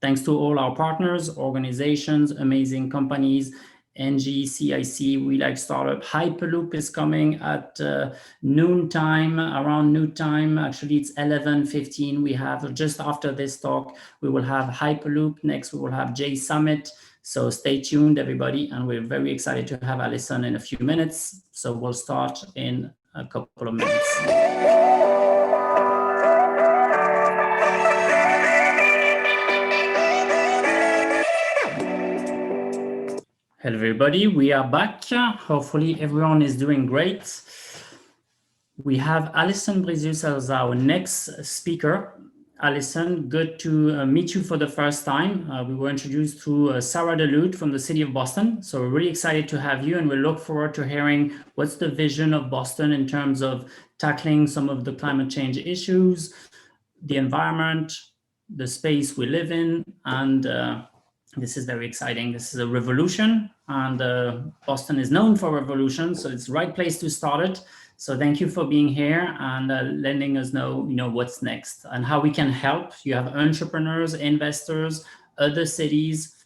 Thanks to all our partners, organizations, amazing companies, NG, CIC, We Like Startup. Hyperloop is coming at noontime, around noontime. Actually, it's 11:15. We have, just after this talk, we will have Hyperloop. Next, we will have J Summit. So stay tuned, everybody. And we're very excited to have Alison in a few minutes. So we'll start in a couple of minutes. Hello, everybody. We are back. Hopefully, everyone is doing great. We have Alison Brizius as our next speaker. Alison, good to meet you for the first time. We were introduced to Sarah DeLute from the city of Boston. So we're really excited to have you, and we look forward to hearing what's the vision of Boston in terms of tackling some of the climate change issues, the environment, the space we live in, and this is very exciting. This is a revolution, and Boston is known for revolution, so it's the right place to start it. So thank you for being here and letting us know, what's next and how we can help. You have entrepreneurs, investors, other cities,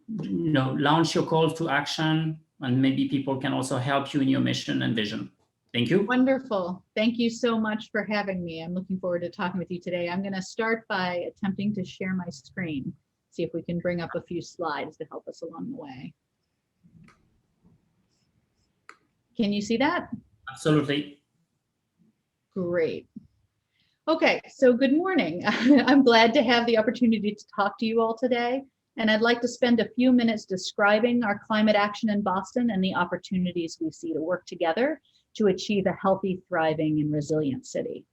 launch your calls to action, and maybe people can also help you in your mission and vision. Thank you. Wonderful. Thank you so much for having me. I'm looking forward to talking with you today. I'm going to start by attempting to share my screen. See if we can bring up a few slides to help us along the way. Can you see that? Absolutely. Great. Okay, so good morning. I'm glad to have the opportunity to talk to you all today. And I'd like to spend a few minutes describing our climate action in Boston and the opportunities we see to work together to achieve a healthy, thriving, and resilient city.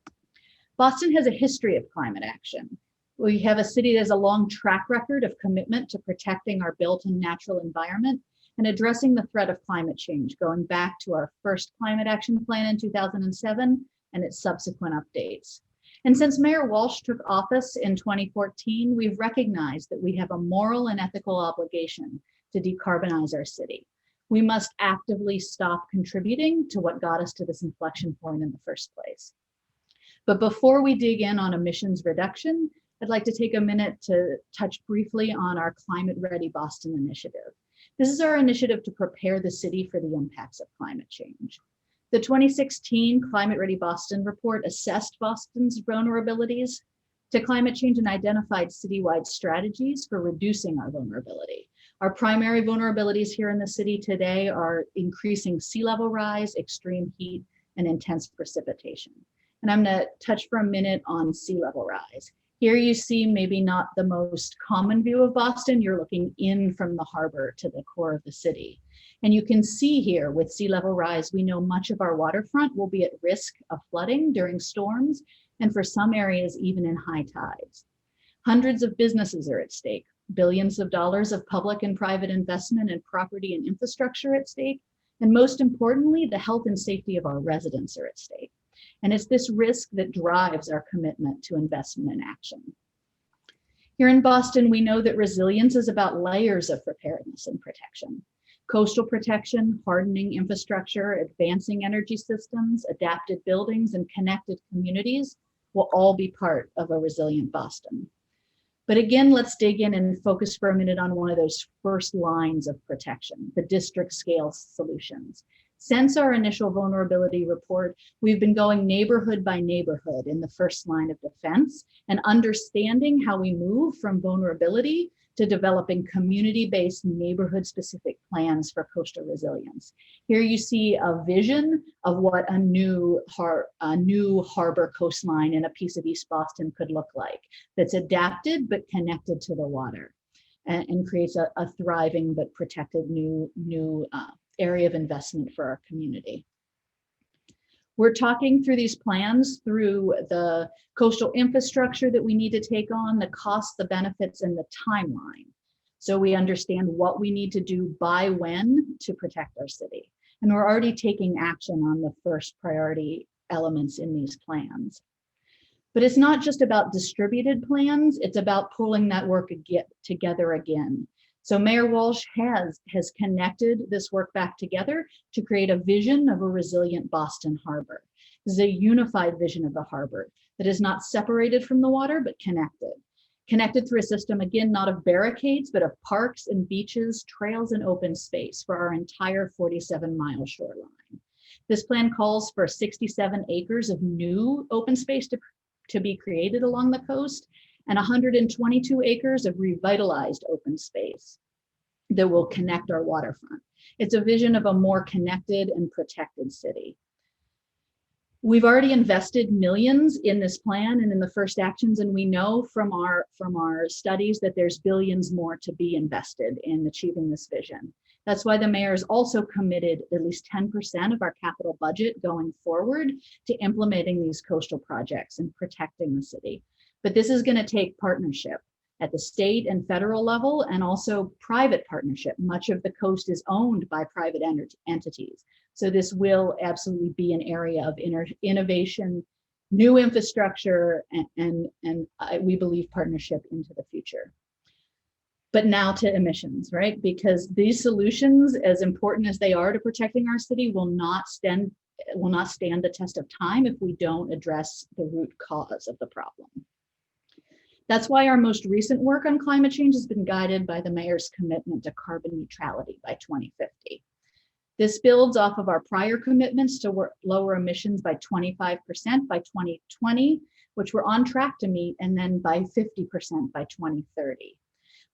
Boston has a history of climate action. We have a city that has a long track record of commitment to protecting our built and natural environment and addressing the threat of climate change, going back to our first climate action plan in 2007 and its subsequent updates. And since Mayor Walsh took office in 2014, we've recognized that we have a moral and ethical obligation to decarbonize our city. We must actively stop contributing to what got us to this inflection point in the first place. But before we dig in on emissions reduction, I'd like to take a minute to touch briefly on our Climate Ready Boston initiative. This is our initiative to prepare the city for the impacts of climate change. The 2016 Climate Ready Boston report assessed Boston's vulnerabilities to climate change and identified citywide strategies for reducing our vulnerability. Our primary vulnerabilities here in the city today are increasing sea level rise, extreme heat, and intense precipitation. And I'm going to touch for a minute on sea level rise. Here you see maybe not the most common view of Boston. You're looking in from the harbor to the core of the city. And you can see here with sea level rise, we know much of our waterfront will be at risk of flooding during storms, and for some areas, even in high tides. Hundreds of businesses are at stake, billions of dollars of public and private investment in property and infrastructure at stake, and most importantly, the health and safety of our residents are at stake. And it's this risk that drives our commitment to investment and action. Here in Boston, we know that resilience is about layers of preparedness and protection. Coastal protection, hardening infrastructure, advancing energy systems, adapted buildings, and connected communities will all be part of a resilient Boston. But again, let's dig in and focus for a minute on one of those first lines of protection, the district scale solutions. Since our initial vulnerability report, we've been going neighborhood by neighborhood in the first line of defense and understanding how we move from vulnerability to developing community-based neighborhood-specific plans for coastal resilience. Here you see a vision of what a new harbor coastline in a piece of East Boston could look like, that's adapted but connected to the water and creates a thriving but protected new area of investment for our community. We're talking through these plans through the coastal infrastructure that we need to take on, the costs, the benefits, and the timeline. So we understand what we need to do by when to protect our city. And we're already taking action on the first priority elements in these plans. But it's not just about distributed plans, it's about pulling that work together again. So Mayor Walsh has connected this work back together to create a vision of a resilient Boston harbor. This is a unified vision of the harbor that is not separated from the water, but connected. connected through a system, again, not of barricades, but of parks and beaches, trails, and open space for our entire 47-mile shoreline. This plan calls for 67 acres of new open space to be created along the coast and 122 acres of revitalized open space that will connect our waterfront. It's a vision of a more connected and protected city. We've already invested millions in this plan and in the first actions, and we know from our studies that there's billions more to be invested in achieving this vision. That's why the mayor's also committed at least 10% of our capital budget going forward to implementing these coastal projects and protecting the city. But this is going to take partnership at the state and federal level, and also private partnership. Much of the coast is owned by private entities. So this will absolutely be an area of innovation, new infrastructure, and we believe partnership into the future. But now to emissions, right? Because these solutions, as important as they are to protecting our city, will not stand the test of time if we don't address the root cause of the problem. That's why our most recent work on climate change has been guided by the mayor's commitment to carbon neutrality by 2050. This builds off of our prior commitments to lower emissions by 25% by 2020, which we're on track to meet, and then by 50% by 2030.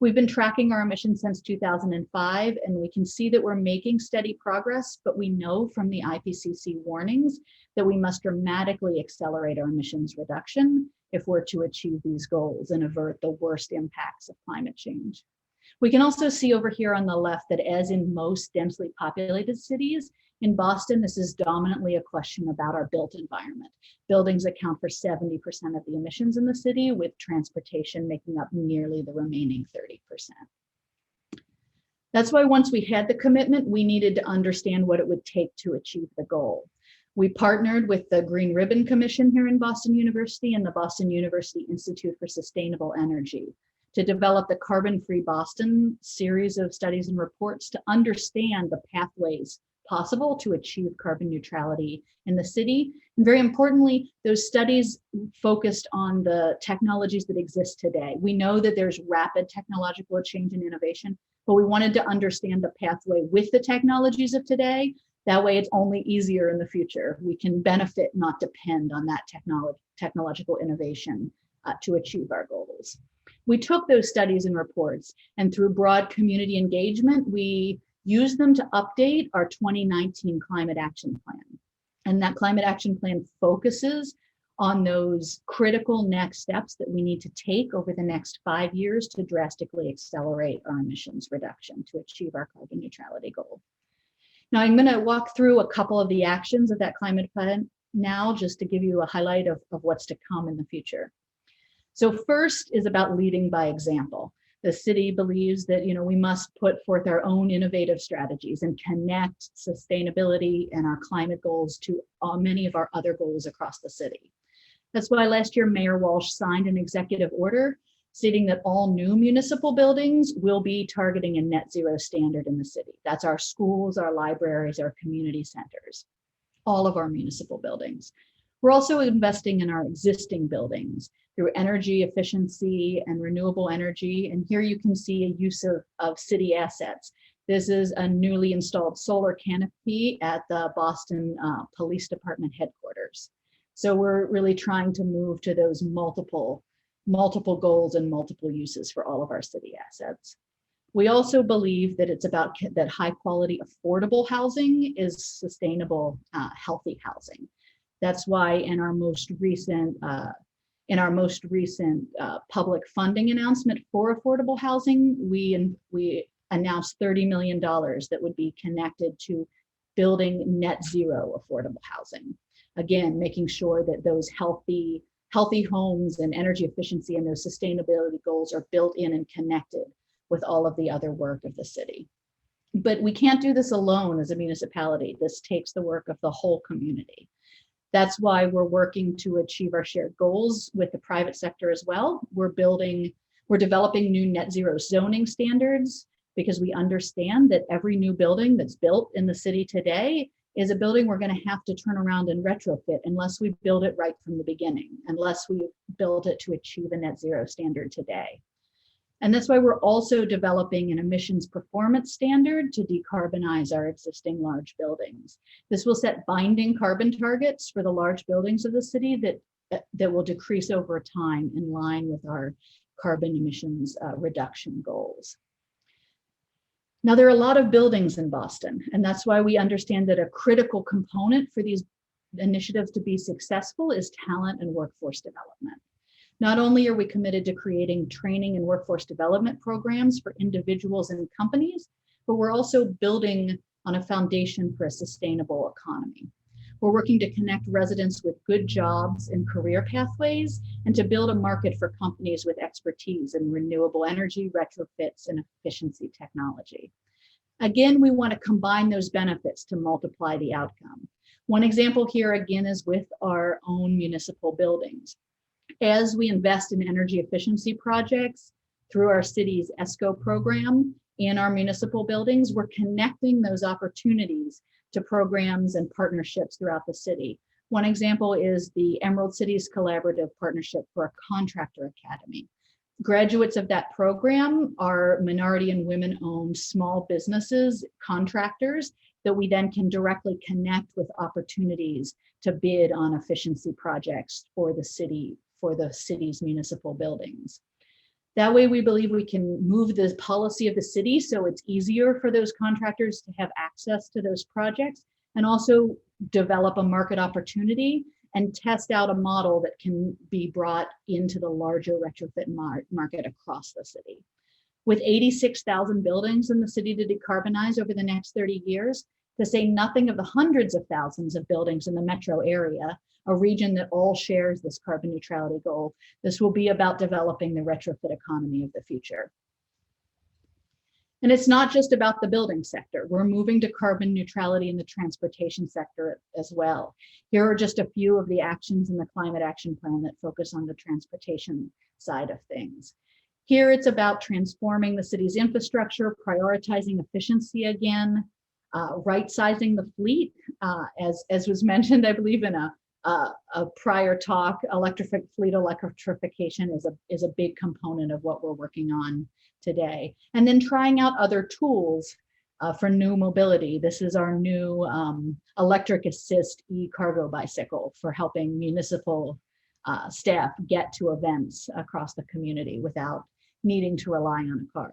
We've been tracking our emissions since 2005, and we can see that we're making steady progress, but we know from the IPCC warnings that we must dramatically accelerate our emissions reduction if we're to achieve these goals and avert the worst impacts of climate change. We can also see over here on the left that, as in most densely populated cities, in Boston, this is dominantly a question about our built environment. Buildings account for 70% of the emissions in the city, with transportation making up nearly the remaining 30%. That's why once we had the commitment, we needed to understand what it would take to achieve the goal. We partnered with the Green Ribbon Commission here in Boston University and the Boston University Institute for Sustainable Energy to develop the Carbon-Free Boston series of studies and reports to understand the pathways possible to achieve carbon neutrality in the city. And very importantly, those studies focused on the technologies that exist today. We know that there's rapid technological change and innovation, but we wanted to understand the pathway with the technologies of today. That way it's only easier in the future. We can benefit, not depend on that technological innovation to achieve our goals. We took those studies and reports, and through broad community engagement, we used them to update our 2019 Climate Action Plan. And that Climate Action Plan focuses on those critical next steps that we need to take over the next 5 years to drastically accelerate our emissions reduction to achieve our carbon neutrality goal. Now, I'm going to walk through a couple of the actions of that climate plan now, just to give you a highlight of what's to come in the future. So first is about leading by example. The city believes that we must put forth our own innovative strategies and connect sustainability and our climate goals to many of our other goals across the city. That's why last year, Mayor Walsh signed an executive order stating that all new municipal buildings will be targeting a net zero standard in the city. That's our schools, our libraries, our community centers, all of our municipal buildings. We're also investing in our existing buildings through energy efficiency and renewable energy. And here you can see a use of city assets. This is a newly installed solar canopy at the Boston Police Department headquarters. So we're really trying to move to those multiple goals and multiple uses for all of our city assets. We also believe that it's about that high quality, affordable housing is sustainable, healthy housing. That's why in our most recent public funding announcement for affordable housing, we announced $30 million that would be connected to building net zero affordable housing. Again, making sure that those healthy homes and energy efficiency and those sustainability goals are built in and connected with all of the other work of the city. But we can't do this alone as a municipality. This takes the work of the whole community. That's why we're working to achieve our shared goals with the private sector as well. We're developing new net zero zoning standards because we understand that every new building that's built in the city today is a building we're going to have to turn around and retrofit unless we build it right from the beginning, unless we build it to achieve a net zero standard today. And that's why we're also developing an emissions performance standard to decarbonize our existing large buildings. This will set binding carbon targets for the large buildings of the city that will decrease over time in line with our carbon emissions reduction goals. Now, there are a lot of buildings in Boston, and that's why we understand that a critical component for these initiatives to be successful is talent and workforce development. Not only are we committed to creating training and workforce development programs for individuals and companies, but we're also building on a foundation for a sustainable economy. We're working to connect residents with good jobs and career pathways, and to build a market for companies with expertise in renewable energy, retrofits, and efficiency technology. Again, we want to combine those benefits to multiply the outcome. One example here again is with our own municipal buildings. As we invest in energy efficiency projects through our city's ESCO program in our municipal buildings, we're connecting those opportunities to programs and partnerships throughout the city. One example is the Emerald Cities Collaborative Partnership for a Contractor Academy. Graduates of that program are minority and women-owned small businesses, contractors, that we then can directly connect with opportunities to bid on efficiency projects for the city's municipal buildings. That way, we believe we can move the policy of the city so it's easier for those contractors to have access to those projects, and also develop a market opportunity and test out a model that can be brought into the larger retrofit market across the city. With 86,000 buildings in the city to decarbonize over the next 30 years, to say nothing of the hundreds of thousands of buildings in the metro area, a region that all shares this carbon neutrality goal, this will be about developing the retrofit economy of the future. And it's not just about the building sector. We're moving to carbon neutrality in the transportation sector as well. Here are just a few of the actions in the Climate Action Plan that focus on the transportation side of things. Here it's about transforming the city's infrastructure, prioritizing efficiency again, right-sizing the fleet. As was mentioned, I believe in a prior talk, fleet electrification is a big component of what we're working on today. And then trying out other tools for new mobility. This is our new electric assist e-cargo bicycle for helping municipal staff get to events across the community without needing to rely on a car.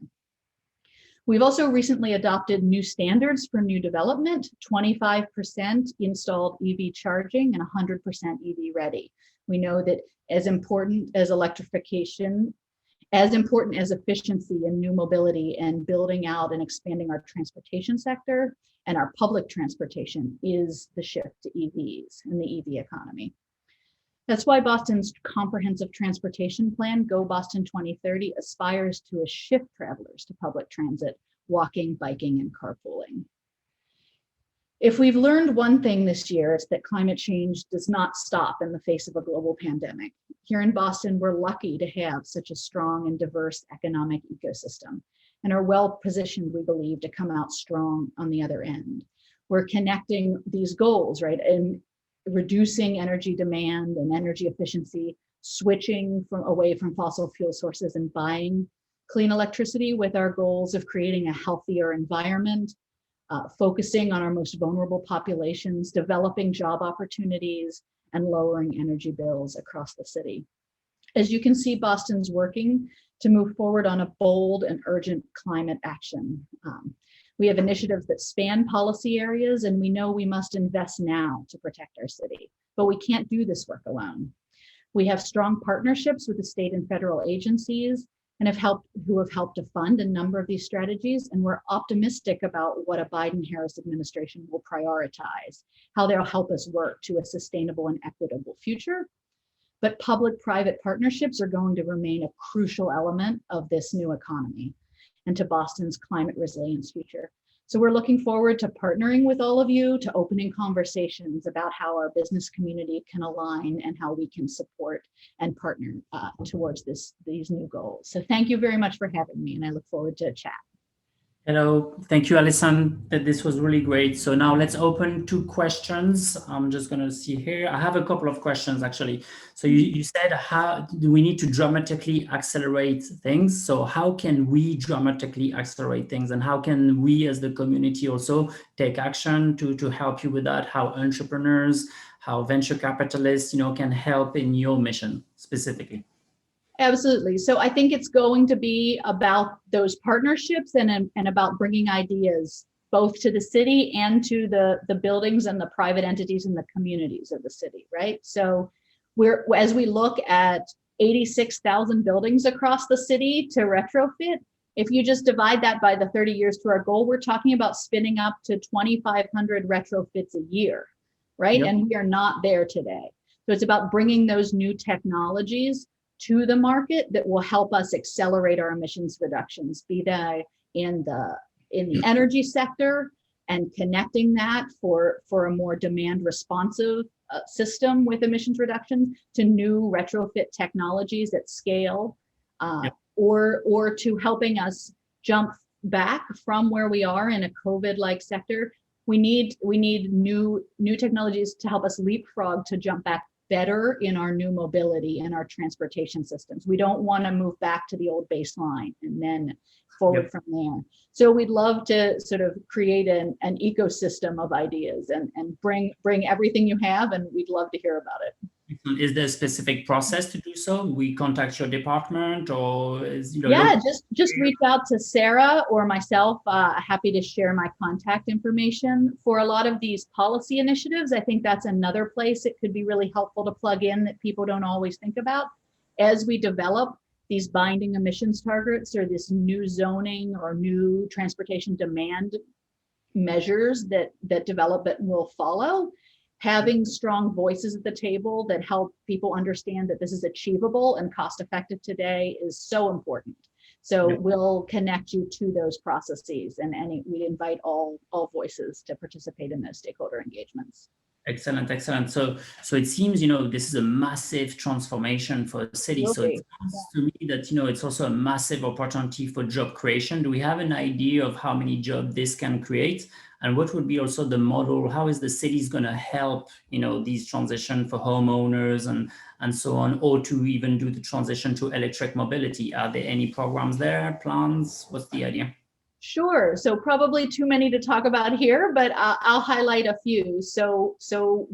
We've also recently adopted new standards for new development, 25% installed EV charging and 100% EV ready. We know that as important as electrification, as important as efficiency and new mobility and building out and expanding our transportation sector and our public transportation is the shift to EVs and the EV economy. That's why Boston's comprehensive transportation plan, Go Boston 2030, aspires to shift travelers to public transit, walking, biking, and carpooling. If we've learned one thing this year, it's that climate change does not stop in the face of a global pandemic. Here in Boston, we're lucky to have such a strong and diverse economic ecosystem and are well positioned, we believe, to come out strong on the other end. We're connecting these goals, right? And reducing energy demand and energy efficiency, switching away from fossil fuel sources and buying clean electricity with our goals of creating a healthier environment, focusing on our most vulnerable populations, developing job opportunities, and lowering energy bills across the city. As you can see, Boston's working to move forward on a bold and urgent climate action. We have initiatives that span policy areas, and we know we must invest now to protect our city, but we can't do this work alone. We have strong partnerships with the state and federal agencies and who have helped to fund a number of these strategies, and we're optimistic about what a Biden-Harris administration will prioritize, how they'll help us work to a sustainable and equitable future. But public-private partnerships are going to remain a crucial element of this new economy and to Boston's climate resilience future. So we're looking forward to partnering with all of you, to opening conversations about how our business community can align and how we can support and partner towards these new goals. So thank you very much for having me, and I look forward to a chat. Hello, thank you, Alison. This was really great. So now let's open to questions. I'm just going to see here. I have a couple of questions actually. So you said, how do we need to dramatically accelerate things? So how can we dramatically accelerate things, and how can we as the community also take action to help you with that? How entrepreneurs, how venture capitalists, can help in your mission specifically? Absolutely. So I think it's going to be about those partnerships and about bringing ideas both to the city and to the buildings and the private entities and the communities of the city, right? So as we look at 86,000 buildings across the city to retrofit, if you just divide that by the 30 years to our goal, we're talking about spinning up to 2,500 retrofits a year, right? Yep. And we are not there today. So it's about bringing those new technologies to the market that will help us accelerate our emissions reductions, be they in the energy sector and connecting that for a more demand responsive system with emissions reductions, to new retrofit technologies at scale, Yep. or to helping us jump back from where we are in a COVID-like sector. We need new technologies to help us leapfrog to jump back better in our new mobility and our transportation systems. We don't want to move back to the old baseline and then forward Yep. from there. So we'd love to sort of create an ecosystem of ideas and bring everything you have, and we'd love to hear about it. Is there a specific process to do so? We contact your department, or is Yeah, local? just reach out to Sarah or myself. Happy to share my contact information. For a lot of these policy initiatives, I think that's another place it could be really helpful to plug in that people don't always think about. As we develop these binding emissions targets or this new zoning or new transportation demand measures that development will follow, having strong voices at the table that help people understand that this is achievable and cost effective today is so important. So Yep. we'll connect you to those processes, and we invite all voices to participate in those stakeholder engagements. Excellent, excellent. So it seems, this is a massive transformation for the city. Will So it be. sounds to me that, it's also a massive opportunity for job creation. Do we have an idea of how many jobs this can create? And what would be also the model? How is the city's going to help, these transition for homeowners and so on, or to even do the transition to electric mobility? Are there any programs there, plans? What's the idea? Sure. So probably too many to talk about here, but I'll highlight a few. So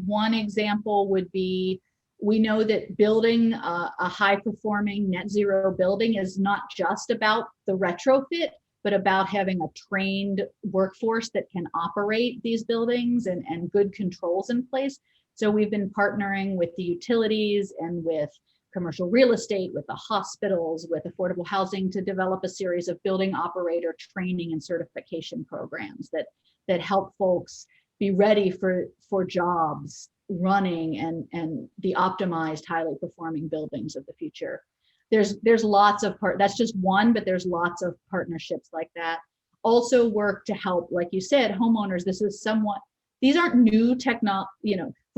one example would be, we know that building a high performing net zero building is not just about the retrofit, but about having a trained workforce that can operate these buildings and good controls in place. So we've been partnering with the utilities and with commercial real estate, with the hospitals, with affordable housing, to develop a series of building operator training and certification programs that help folks be ready for jobs running and the optimized, highly performing buildings of the future. There's lots of that's just one, but there's lots of partnerships like that. Also work to help, like you said, homeowners. These aren't new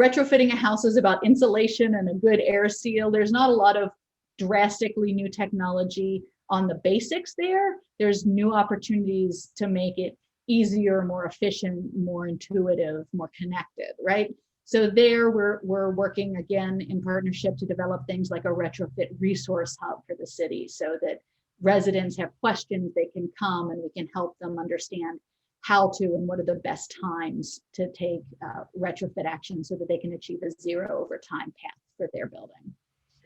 retrofitting a house is about insulation and a good air seal. There's not a lot of drastically new technology on the basics there. There's new opportunities to make it easier, more efficient, more intuitive, more connected, right? So there we're working again in partnership to develop things like a retrofit resource hub for the city, so that residents have questions, they can come and we can help them understand how to and what are the best times to take retrofit action so that they can achieve a zero over time path for their building.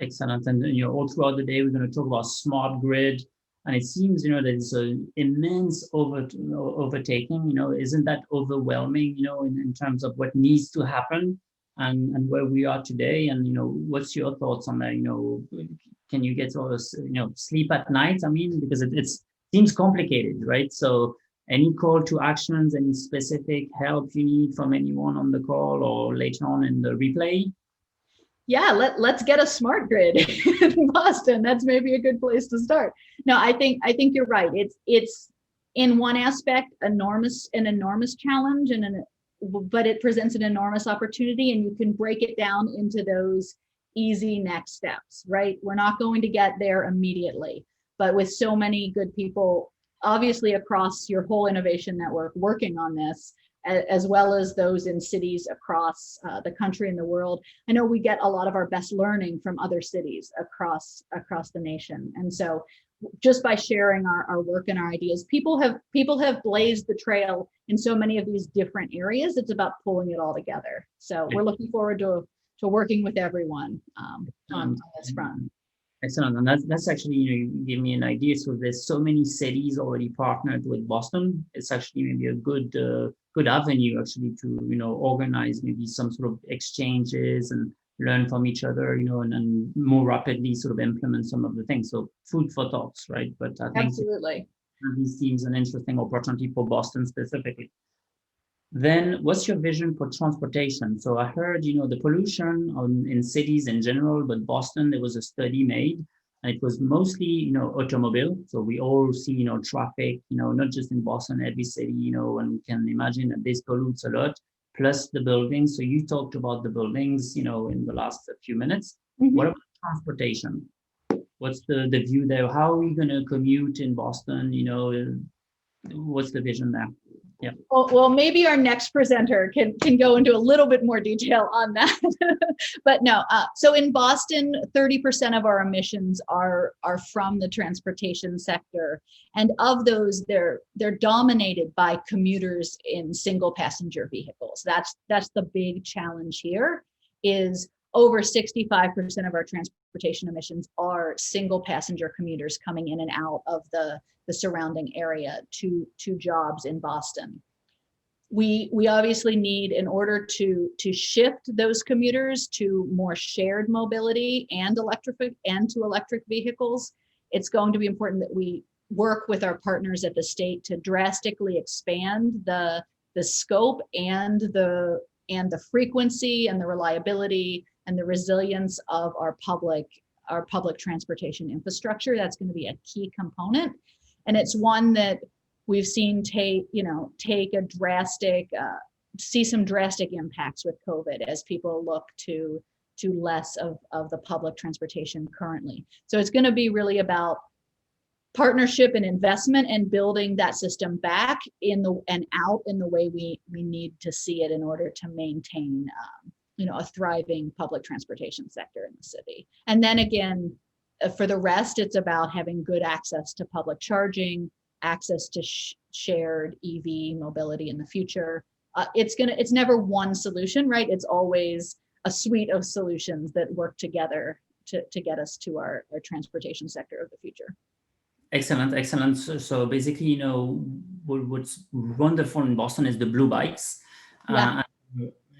Excellent. And all throughout the day, we're going to talk about smart grid. And it seems, that it's an immense overtaking. Isn't that overwhelming, in terms of what needs to happen and where we are today? And, what's your thoughts on that? Can you get all this, sleep at night? I mean, because it seems complicated, right? So any call to actions, any specific help you need from anyone on the call or later on in the replay? Yeah, let's get a smart grid in Boston. That's maybe a good place to start. No, I think you're right. It's in one aspect an enormous challenge, but it presents an enormous opportunity, and you can break it down into those easy next steps, right? We're not going to get there immediately, but with so many good people obviously across your whole innovation network working on this, as well as those in cities across the country and the world. I know we get a lot of our best learning from other cities across the nation. And so just by sharing our work and our ideas, people have blazed the trail in so many of these different areas. It's about pulling it all together. So we're looking forward to working with everyone on this front. Excellent, and that's actually, you give me an idea. So there's so many cities already partnered with Boston. It's actually maybe a good avenue actually to organize maybe some sort of exchanges and learn from each other, and more rapidly sort of implement some of the things. So food for thoughts, right? But I think Absolutely. this seems an interesting opportunity for Boston specifically. Then what's your vision for transportation? So I heard, the pollution in cities in general, but Boston, there was a study made and it was mostly, automobile. So we all see, traffic, not just in Boston, every city, and we can imagine that this pollutes a lot, plus the buildings. So you talked about the buildings, in the last few minutes. Mm-hmm. What about transportation? What's the view there? How are we going to commute in Boston? What's the vision there? Yeah. Well, maybe our next presenter can go into a little bit more detail on that. But no, so in Boston, 30% of our emissions are from the transportation sector, and of those, they're dominated by commuters in single passenger vehicles. That's the big challenge here. Is over 65% of our transportation emissions are single passenger commuters coming in and out of the surrounding area to jobs in Boston. We obviously need, in order to shift those commuters to more shared mobility and to electric vehicles, it's going to be important that we work with our partners at the state to drastically expand the scope and the frequency and the reliability and the resilience of our public transportation infrastructure. That's going to be a key component. And it's one that we've seen see some drastic impacts with COVID as people look to less of the public transportation currently. So it's going to be really about partnership and investment and building that system back and out in the way we need to see it in order to maintain a thriving public transportation sector in the city. And then again, for the rest, it's about having good access to public charging, access to shared EV mobility in the future. It's never one solution, right? It's always a suite of solutions that work together to get us to our transportation sector of the future. Excellent. So basically, what's wonderful in Boston is the blue bikes. Yeah.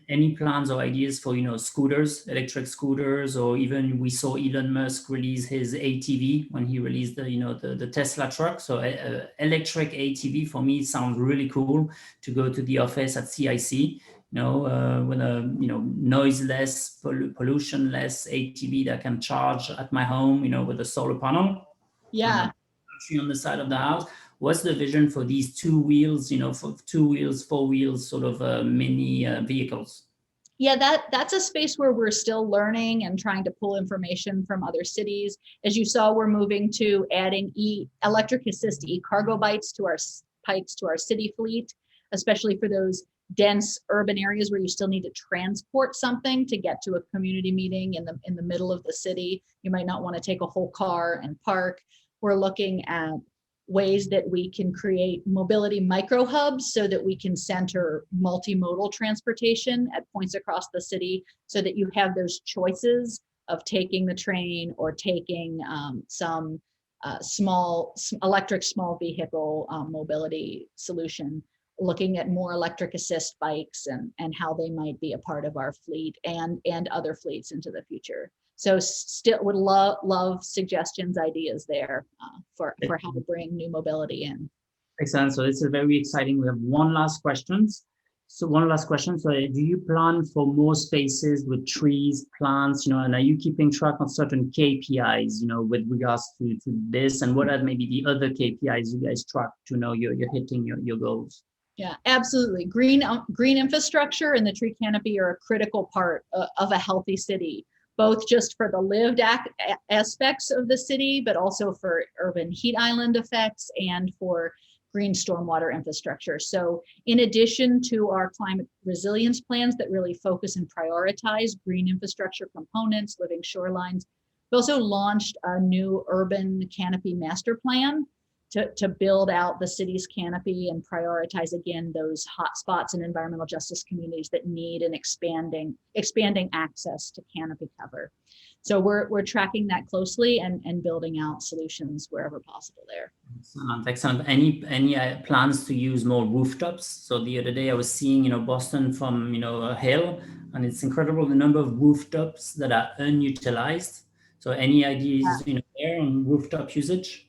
Any plans or ideas for, scooters, electric scooters, or even we saw Elon Musk release his ATV when he released the Tesla truck. So electric ATV for me sounds really cool to go to the office at CIC, with a, noiseless, pollution-less ATV that can charge at my home, with a solar panel. Yeah. On the side of the house. What's the vision for these 2 wheels, for 2 wheels, 4 wheels, sort of mini vehicles? Yeah, that's a space where we're still learning and trying to pull information from other cities. As you saw, we're moving to adding electric assist e-cargo bikes to our city fleet, especially for those dense urban areas where you still need to transport something to get to a community meeting in the middle of the city. You might not want to take a whole car and park. We're looking at ways that we can create mobility micro hubs so that we can center multimodal transportation at points across the city so that you have those choices of taking the train or taking some electric small vehicle mobility solution, looking at more electric assist bikes and how they might be a part of our fleet and other fleets into the future. So still would love suggestions, ideas there for how to bring new mobility in. Excellent. So this is very exciting. We have one last question. So do you plan for more spaces with trees, plants, and are you keeping track of certain KPIs, with regards to this? And what are maybe the other KPIs you guys track to know you're hitting your goals? Yeah, absolutely. Green infrastructure and the tree canopy are a critical part of a healthy city. both just for the lived aspects of the city, but also for urban heat island effects and for green stormwater infrastructure. So in addition to our climate resilience plans that really focus and prioritize green infrastructure components, living shorelines, we also launched a new urban canopy master plan to build out the city's canopy and prioritize, again, those hotspots and environmental justice communities that need an expanding access to canopy cover. So we're tracking that closely and building out solutions wherever possible there. Excellent, excellent. Any plans to use more rooftops? So the other day I was seeing, Boston from, a hill, and it's incredible the number of rooftops that are unutilized. So any ideas, there on rooftop usage?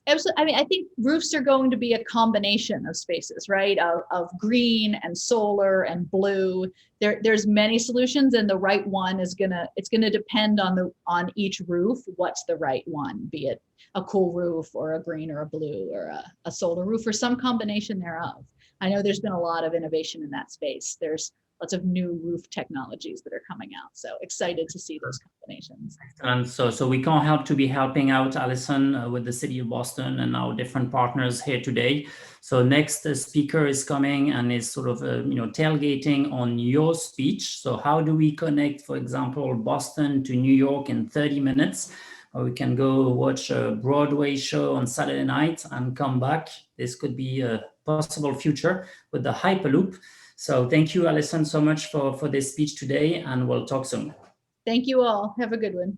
Absolutely. I mean, I think roofs are going to be a combination of spaces, right? Of green and solar and blue. There's many solutions, and the right one it's gonna depend on each roof. What's the right one? Be it a cool roof or a green or a blue or a solar roof or some combination thereof. I know there's been a lot of innovation in that space. There's lots of new roof technologies that are coming out. So excited to see those combinations. And so we can't help to be helping out Alison with the City of Boston and our different partners here today. So next speaker is coming and is sort of, tailgating on your speech. So how do we connect, for example, Boston to New York in 30 minutes? Or we can go watch a Broadway show on Saturday night and come back. This could be a possible future with the Hyperloop. So thank you, Alison, so much for this speech today, and we'll talk soon. Thank you all. Have a good one.